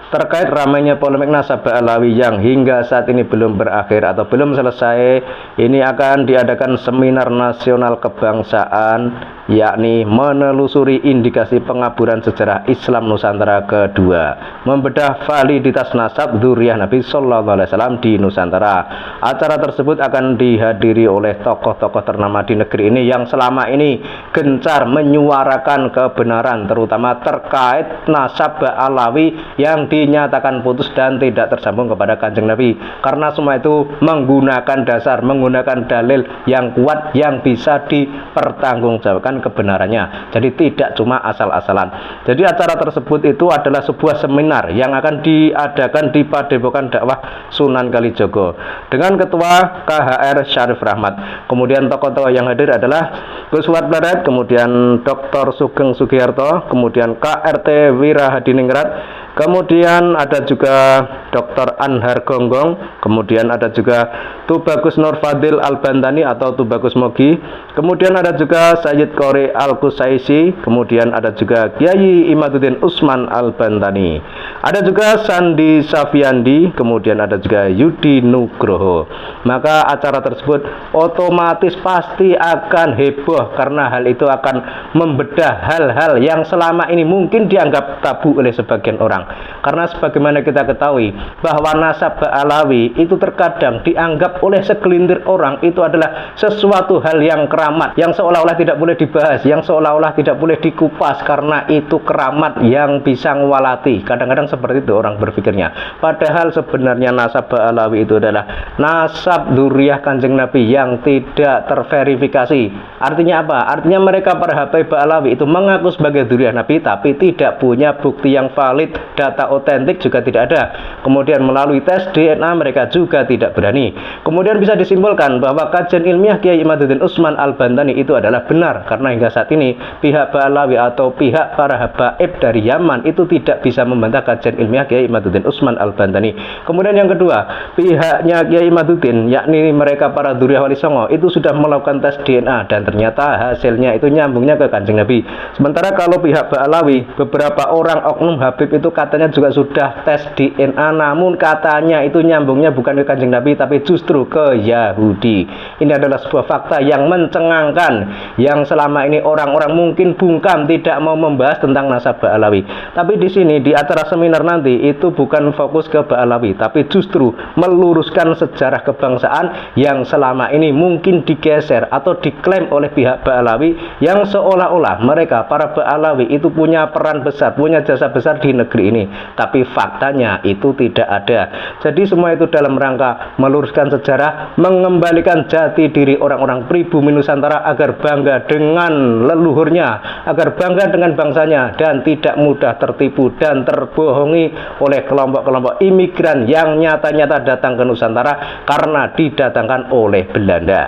Terkait ramainya polemik nasabah Alawi yang hingga saat ini belum berakhir atau belum selesai, ini akan diadakan seminar nasional kebangsaan, yakni menelusuri indikasi pengaburan sejarah Islam Nusantara kedua, membedah validitas nasab dzurriyyah Nabi Sallallahu Alaihi Wasallam di Nusantara. Acara tersebut akan dihadiri oleh tokoh-tokoh ternama di negeri ini yang selama ini gencar menyuarakan kebenaran, terutama terkait nasabah Alawi yang dinyatakan putus dan tidak tersambung kepada Kanjeng Nabi, karena semua itu menggunakan dasar, menggunakan dalil yang kuat yang bisa dipertanggungjawabkan kebenarannya. Jadi tidak cuma asal-asalan. Jadi acara tersebut itu adalah sebuah seminar yang akan diadakan di Padepokan Dakwah Sunan Kalijogo dengan Ketua KHR Syarif Rahmat. Kemudian tokoh-tokoh yang hadir adalah Gus Wat Pleret, kemudian Dr. Sugeng Sugiharto, kemudian KRT Wirahadiningrat, kemudian ada juga Dr. Anhar Gonggong, kemudian ada juga Tubagus Nur Fadil Al-Bantani atau Tubagus Mogi, kemudian ada juga Sayyid Qori Al-Qusaisi, kemudian ada juga Kiai Imaduddin Usman Al-Bantani, ada juga Sandi Safiandi, kemudian ada juga Yudi Nugroho. Maka acara tersebut otomatis pasti akan heboh, karena hal itu akan membedah hal-hal yang selama ini mungkin dianggap tabu oleh sebagian orang. Karena sebagaimana kita ketahui bahwa nasabah Alawi itu terkadang dianggap oleh segelintir orang itu adalah sesuatu hal yang keramat, yang seolah-olah tidak boleh dibahas, yang seolah-olah tidak boleh dikupas karena itu keramat yang bisa ngewalati. Kadang-kadang seperti itu orang berpikirnya. Padahal sebenarnya nasabah Alawi itu adalah nasab dzurriyyah Kanjeng Nabi yang tidak terverifikasi. Artinya apa? Artinya mereka para habaib Alawi itu mengaku sebagai dzurriyyah Nabi tapi tidak punya bukti yang valid, data otentik juga tidak ada. Kemudian melalui tes DNA mereka juga tidak berani. Kemudian bisa disimpulkan bahwa kajian ilmiah Kiai Imaduddin Usman Al-Bantani itu adalah benar, karena hingga saat ini pihak Alawi atau pihak para habaib dari Yaman itu tidak bisa membantah kajian ilmiah Kiai Imaduddin Usman Al-Bantani. Kemudian yang kedua, pihaknya Kiai Imaduddin, yakni mereka para dzurriyyah Wali Songo itu sudah melakukan tes DNA dan ternyata hasilnya itu nyambungnya ke Kanjeng Nabi. Sementara kalau pihak Alawi, beberapa orang oknum habib itu katanya juga sudah tes DNA, namun katanya itu nyambungnya bukan ke Kanjeng Nabi tapi justru ke Yahudi. Ini adalah sebuah fakta yang mencengangkan, yang selama ini orang-orang mungkin bungkam tidak mau membahas tentang nasabah Alawi. Tapi di sini di acara seminar nanti itu bukan fokus ke Alawi, tapi justru meluruskan sejarah kebangsaan yang selama ini mungkin digeser atau diklaim oleh pihak Alawi, yang seolah-olah mereka para Alawi itu punya peran besar, punya jasa besar di negeri ini. Tapi faktanya itu tidak ada. Jadi semua itu dalam rangka meluruskan sejarah, mengembalikan jati diri orang-orang pribumi Nusantara agar bangga dengan leluhurnya, agar bangga dengan bangsanya dan tidak mudah tertipu dan terbohongi oleh kelompok-kelompok imigran yang nyata-nyata datang ke Nusantara karena didatangkan oleh Belanda.